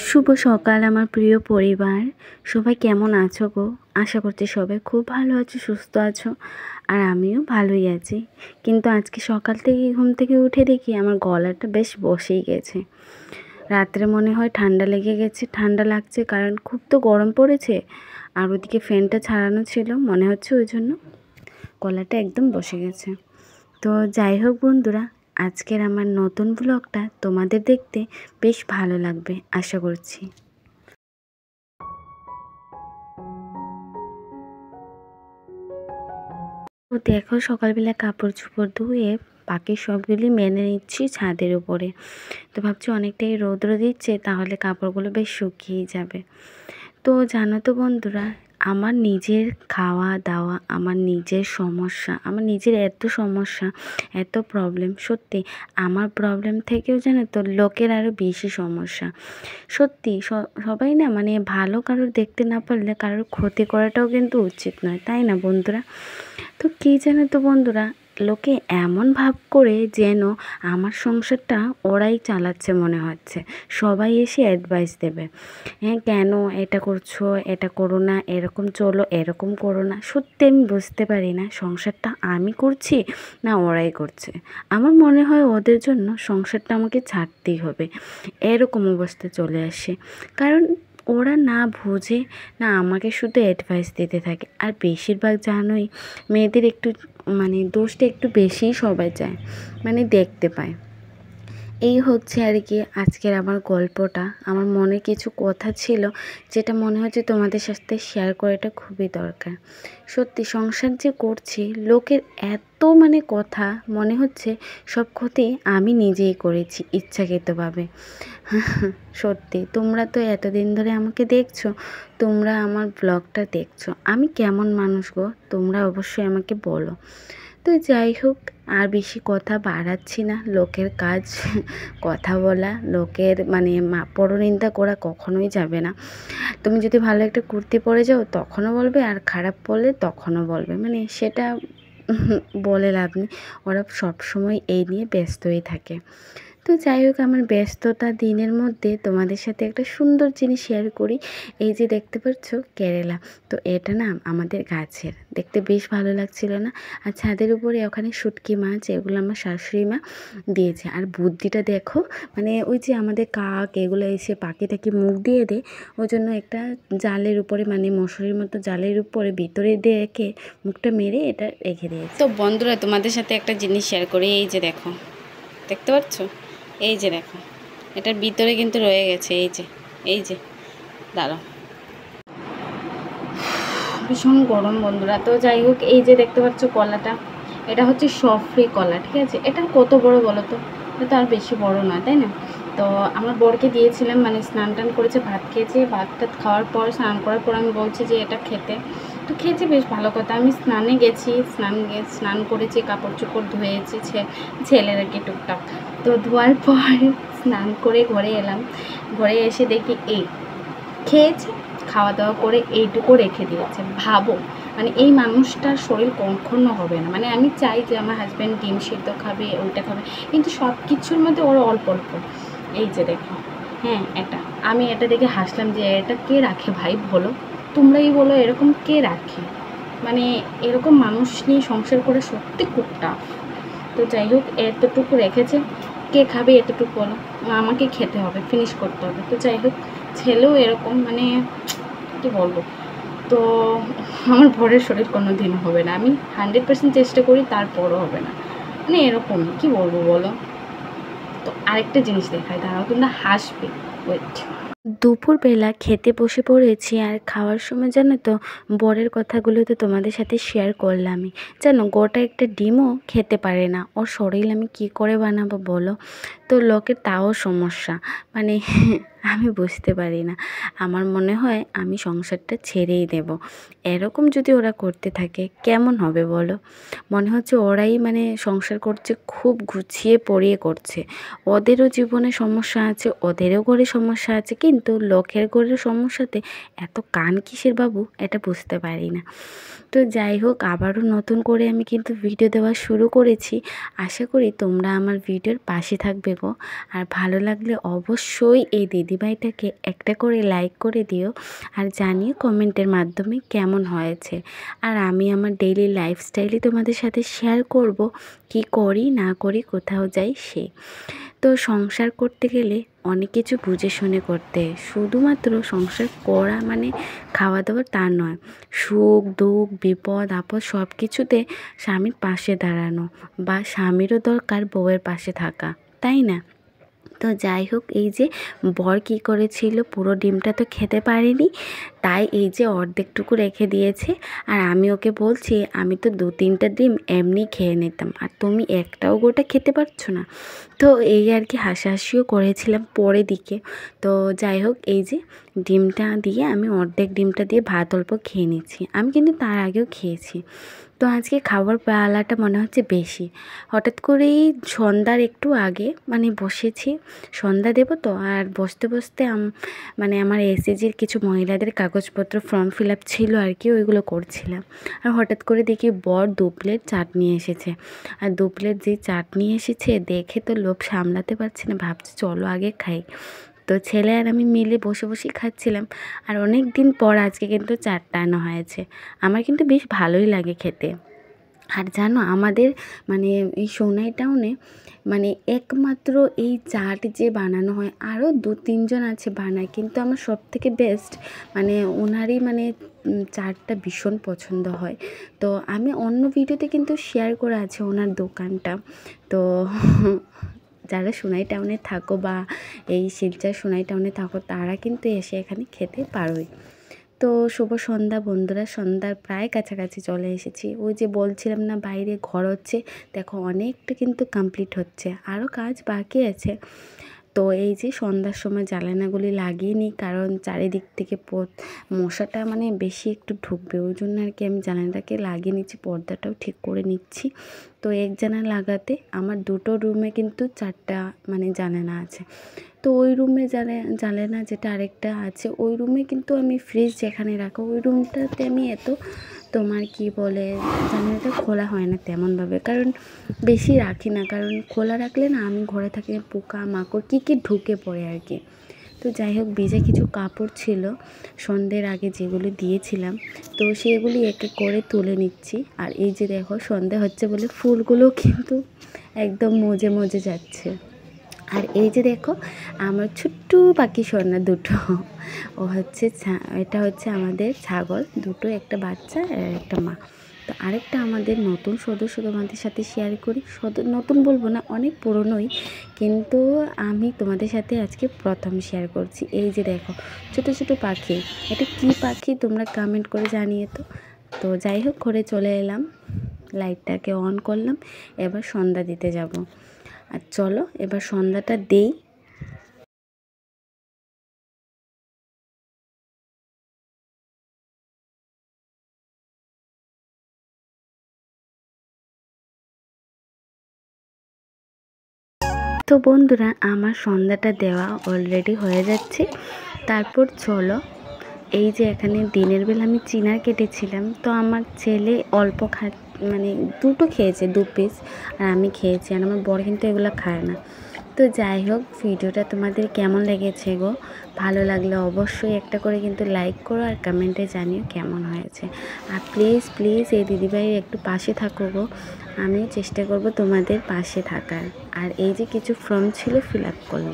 শুভ সকাল আমার প্রিয় পরিবার। সবাই কেমন আছো গো? আশা করছি সবাই খুব ভালো আছো, সুস্থ আছো। আর আমিও ভালোই আছি। কিন্তু আজকে সকাল থেকে ঘুম থেকে উঠে দেখি আমার গলাটা বেশ বসেই গেছে। রাত্রে মনে হয় ঠান্ডা লেগে গেছে, ঠান্ডা লাগছে, কারণ খুব তো গরম পড়েছে। আর ওদিকে ফ্যানটা ছাড়ানো ছিল, মনে হচ্ছে ওই জন্য গলাটা একদম বসে গেছে। তো যাই হোক বন্ধুরা, আজকের আমার নতুন ব্লগটা তোমাদের দেখতে বেশ ভালো লাগবে আশা করছি। তো দেখো, সকালবেলা কাপড় চোপড় ধুয়ে বাকি সবগুলি মেনে নিচ্ছি ছাদের উপরে। তো ভাবছি অনেকটাই রৌদ্র দিচ্ছে, তাহলে কাপড়গুলো বেশ শুকিয়ে যাবে। তো জানো তো বন্ধুরা, আমার নিজের খাওয়া দাওয়া, আমার নিজের সমস্যা, আমার নিজের এত সমস্যা, এত প্রবলেম, সত্যি আমার প্রবলেম থেকেও জানো তো লোকের আরও বেশি সমস্যা। সত্যি সবাই না, মানে ভালো কারোর দেখতে না পারলে কারোর ক্ষতি করাটাও কিন্তু উচিত নয়, তাই না বন্ধুরা? তো কী জানো তো বন্ধুরা, লোকে এমন ভাব করে যেন আমার সংসারটা ওরাই চালাচ্ছে মনে হচ্ছে। সবাই এসে অ্যাডভাইস দেবে, হ্যাঁ কেন এটা করছো, এটা করো না, এরকম চলো, এরকম করো না। সত্যি আমি বুঝতে পারি না সংসারটা আমি করছি না ওরাই করছে। আমার মনে হয় ওদের জন্য সংসারটা আমাকে ছাড়তেই হবে, এরকম অবস্থা চলে আসে। কারণ ওরা না বোঝে, না আমাকে শুধু অ্যাডভাইস দিতে থাকে। আর বেশিরভাগ জানোই, মেয়েদের একটু মানে দোষটা একটু বেশিই সবাই চায়, মানে দেখতে পায়। এই হচ্ছে আর কি আজকের আমার গল্পটা। আমার মনে কিছু কথা ছিল যেটা মনে হচ্ছে তোমাদের সাথে শেয়ার করাটা খুবই দরকার। সত্যি সংসার যে করছি, লোকের এত মানে কথা, মনে হচ্ছে সব ক্ষতি আমি নিজেই করেছি ইচ্ছাকৃতভাবে। সত্যি তোমরা তো এতদিন ধরে আমাকে দেখছো, তোমরা আমার ব্লগটা দেখছো, আমি কেমন মানুষ গো তোমরা অবশ্যই আমাকে বলো। তো যাই হোক, আর বেশি কথা বাড়াচ্ছি না। লোকের কাজ কথা বলা, লোকের মানে পরনিন্দা করা কখনোই যাবে না। তুমি যদি ভালো একটা কুর্তি পরে যাও তখনও বলবে, আর খারাপ পরলে তখনও বলবে, মানে সেটা বলে লাভ নেই। ওরা সবসময় এই নিয়ে ব্যস্তই থাকে। তো যাই হোক, আমার ব্যস্ততা দিনের মধ্যে তোমাদের সাথে একটা সুন্দর জিনিস শেয়ার করি। এই যে দেখতে পাচ্ছ কেরালা, তো এটা না আমাদের গাছের, দেখতে বেশ ভালো লাগছিল না? আর ছাদের উপরে ওখানে শুটকি মাছ, এগুলো আমার শাশুড়ি মা দিয়েছে। আর বুদ্ধিটা দেখো, মানে ওই যে আমাদের কাক এগুলো এসে পাখি টাকি মুখ দিয়ে দেয়, ওই জন্য একটা জালের উপরে, মানে মশারির মতো জালের উপরে ভিতরে দিয়ে রেখে মুখটা মেরে এটা রেখে দিয়েছে। তো বন্ধুরা, তোমাদের সাথে একটা জিনিস শেয়ার করি। এই যে দেখো, দেখতে পাচ্ছ, এই যে দেখো, এটার ভিতরে কিন্তু রয়ে গেছে, এই যে দাঁড়াও, ভীষণ গরম বন্ধুরা। তো যাই হোক, এই যে দেখতে পাচ্ছ কলাটা, এটা হচ্ছে সফরি কলা, ঠিক আছে? এটা কত বড় বলো তো? এটা তো আর বেশি বড় নয়, তাই না? তো আমার বরকে দিয়েছিলাম, মানে স্নান টান করেছে, ভাত খেয়েছে, ভাতটা খাওয়ার পর স্নান করার পর আমি বলছি যে এটা খেতে, তো খেয়েছে, বেশ ভালো কথা। আমি স্নানে গেছি, স্নান করেছি, কাপড় চোপড় ধুয়েছি, ছেলের আর কি টুকটাক। তো ধোয়ার পর স্নান করে ঘরে এলাম, ঘরে এসে দেখি এই খেয়েছে, খাওয়া দাওয়া করে এইটুকু রেখে দিয়েছে। ভাবো, মানে এই মানুষটার শরীর কখনো হবে না। মানে আমি চাই যে আমার হাজব্যান্ড ডিম সিদ্ধ খাবে, ওইটা খাবে, কিন্তু সব কিছুর মধ্যে ওরা অল্প অল্প। এই যে দেখো, হ্যাঁ এটা, আমি এটা দেখে হাসলাম যে এটা কে রাখে ভাই, বলো তোমরাই বলো, এরকম কে রাখে? মানে এরকম মানুষ নিয়ে সংসার করে সত্যি খুব টাফ। তো যাই হোক, এতটুকু রেখেছে, কে খাবে এতটুকু বলো? আমাকে খেতে হবে, ফিনিশ করতে হবে। তো যাই হোক, ছেলেও এরকম, মানে কী বলবো। তো আমার বরের শরীর কোনো দিন হবে না, আমি 100% চেষ্টা করি, তারপরও হবে না, মানে এরকমই, কী বলবো বলো। তো আরেকটা জিনিস দেখায়, দাঁড়াও, তোমরা হাসবে, ওয়েট। দুপুরবেলা খেতে বসে পড়েছি, আর খাওয়ার সময় জানো তো বরের কথাগুলো তো তোমাদের সাথে শেয়ার করলামই। জানো, গোটা একটা ডিমও খেতে পারে না, ওর শরীর আমি কি করে বানাবো বলো? তো লোকের তাও সমস্যা, মানে আমি বুঝতে পারি না। আমার মনে হয় আমি সংসারটা ছেড়েই দেব। এরকম যদি ওরা করতে থাকে কেমন হবে বলো? মনে হচ্ছে ওরাই মানে সংসার করছে, খুব গুছিয়ে পড়িয়ে করছে। ওদেরও জীবনে সমস্যা আছে, ওদেরও ঘরে সমস্যা আছে, কিন্তু লোকের ঘরের সমস্যাতে এত কান কিসের বাবু, এটা বুঝতে পারি না। তো যাই হোক, আবারও নতুন করে আমি কিন্তু ভিডিও দেওয়া শুরু করেছি। আশা করি তোমরা আমার ভিডিওর পাশে থাকবে দেব। আর ভালো লাগলে অবশ্যই এই দিদিভাইটাকে একটা করে লাইক করে দিও আর জানিও কমেন্টের মাধ্যমে কেমন হয়েছে। আর আমি আমার ডেইলি লাইফস্টাইলই তোমাদের সাথে শেয়ার করব, কি করি না করি, কোথাও যাই সে। তো সংসার করতে গেলে অনেক কিছু বুঝে শুনে করতে হয়। শুধুমাত্র সংসার করা মানে খাওয়া দাওয়া তা নয়, সুখ দুঃখ বিপদ আপদ সব কিছুতে স্বামীর পাশে দাঁড়ানো, বা স্বামীরও দরকার বউয়ের পাশে থাকা, তাই না? তো যাই হোক, এই যে বর কী করেছিল, পুরো ডিমটা তো খেতে পারেনি, তাই এই যে অর্ধেকটুকু রেখে দিয়েছে। আর আমি ওকে বলছি, আমি তো 2-3টা ডিম এমনি খেয়ে নিতাম, আর তুমি একটাও গোটা খেতে পারছো না। তো এই আর কি হাসাহাসিও করেছিলাম পরে দিকে। তো যাই হোক, এই যে ডিমটা দিয়ে আমি অর্ধেক ডিমটা দিয়ে ভাত অল্প খেয়ে নিচ্ছি। আমি কিন্তু তার আগেও খেয়েছি। তো আজকে খাবার বেলাটা মনে হচ্ছে বেশি। হঠাৎ করেই সন্ধ্যার একটু আগে মানে বসেছি, সন্ধ্যা দেবো তো, আর বসতে বসতে মানে আমার এসএসজির কিছু মহিলাদের কাগজপত্র ফর্ম ফিল আপ ছিল আর কি, ওইগুলো করছিলাম। আর হঠাৎ করে দেখি বর 2 প্লেট চাটনি এসেছে। আর 2 প্লেট যে চাটনি এসেছে দেখে তো লোভ সামলাতে পারছি না, ভাবছি চলো আগে খাই। তো ছেলে আর আমি মিলে বসে বসেই খাচ্ছিলাম। আর অনেক দিন পর আজকে কিন্তু চাটটা আনা হয়েছে। আমার কিন্তু বেশ ভালোই লাগে খেতে। আর জানো, আমাদের মানে এই সোনাই টাউনে মানে একমাত্র এই চাট যে বানানো হয়, আরও 2-3 জন আছে বানায়, কিন্তু আমার সবথেকে বেস্ট মানে ওনারই মানে চাটটা ভীষণ পছন্দ হয়। তো আমি অন্য ভিডিওতে কিন্তু শেয়ার করা আছে ওনার দোকানটা। তো যারা সোনাই টাউনে থাকো বা এই শিলচর সোনাই টাউনে থাকো, তারা কিন্তু এসে এখানে খেতে পারোই। তো শুভ সন্ধ্যা বন্ধুরা, সন্ধ্যার প্রায় কাছাকাছি চলে এসেছি। ওই যে বলছিলাম না বাইরে ঘর হচ্ছে, দেখো অনেকটা কিন্তু কমপ্লিট হচ্ছে, আরও কাজ বাকি আছে। তো এই যে সন্ধ্যার সময় জানালাগুলি লাগিয়ে নিই, কারণ চারিদিক থেকে মশাটা মানে বেশি একটু ঢুকবে, ওই জন্য আর কি আমি জানালাটাকে লাগিয়ে নিচ্ছি, পর্দাটাও ঠিক করে নিচ্ছি। তো এক জানালা লাগাতে আমার 2টো রুমে কিন্তু 4টা মানে জানালা আছে। তো ওই রুমে জানালা যেটা আরেকটা আছে, ওই রুমে কিন্তু আমি ফ্রিজ যেখানে রাখো ওই রুমটাতে আমি এত তোমার কি বলে জানালাটা খোলা হয় না তেমনভাবে, কারণ বেশি রাখি না, কারণ খোলা রাখলে না আমি ঘরে থাকি পোকা মাকড় কী ঢুকে পড়ে আর কি। তো যাই হোক, ভিজে কিছু কাপড় ছিল সন্ধ্যের আগে যেগুলি দিয়েছিলাম, তো সেগুলি এক এক করে তুলে নিচ্ছি। আর এই যে দেখো সন্ধ্যে হচ্ছে বলে ফুলগুলো কিন্তু একদম মজে মজে যাচ্ছে। আর এই যে দেখো আমার ছোট্ট পাখি সোনা দুটো, ও হচ্ছে এটা হচ্ছে আমাদের ছাগল দুটো, একটা বাচ্চা আর একটা মা। তো আরেকটা আমাদের নতুন সদস্য তোমাদের সাথে শেয়ার করি, নতুন বলবো না, অনেক পুরনোই, কিন্তু আমি তোমাদের সাথে আজকে প্রথম শেয়ার করছি। এই যে দেখো ছোট ছোট পাখি, এটা কি পাখি তোমরা কমেন্ট করে জানিয়ে তো। তো যাই হোক, ঘরে চলে এলাম, লাইটটাকে অন করলাম, এবার সন্ধ্যা দিতে যাব। আর চলো এবার সন্ধ্যাটা দেই। তো বন্ধুরা, আমার সন্ধ্যাটা দেওয়া অলরেডি হয়ে যাচ্ছে। তারপর চলো, এই যে এখানে দিনের বেলা আমি চিনার কেটেছিলাম, তো আমার ছেলে অল্প মানে 2টো খেয়েছে, 2 পিস, আর আমি খেয়েছি, আর আমার বর কিন্তু এগুলো খায় না। তো যাই হোক, ভিডিওটা তোমাদের কেমন লেগেছে গো? ভালো লাগলে অবশ্যই একটা করে কিন্তু লাইক করো, আর কমেন্টে জানিও কেমন হয়েছে। আর প্লিজ প্লিজ এই দিদিভাইয়ের একটু পাশে থাকো গো, আমিও চেষ্টা করব তোমাদের পাশে থাকার। আর এই যে কিছু ফর্ম ছিল ফিল আপ করলাম।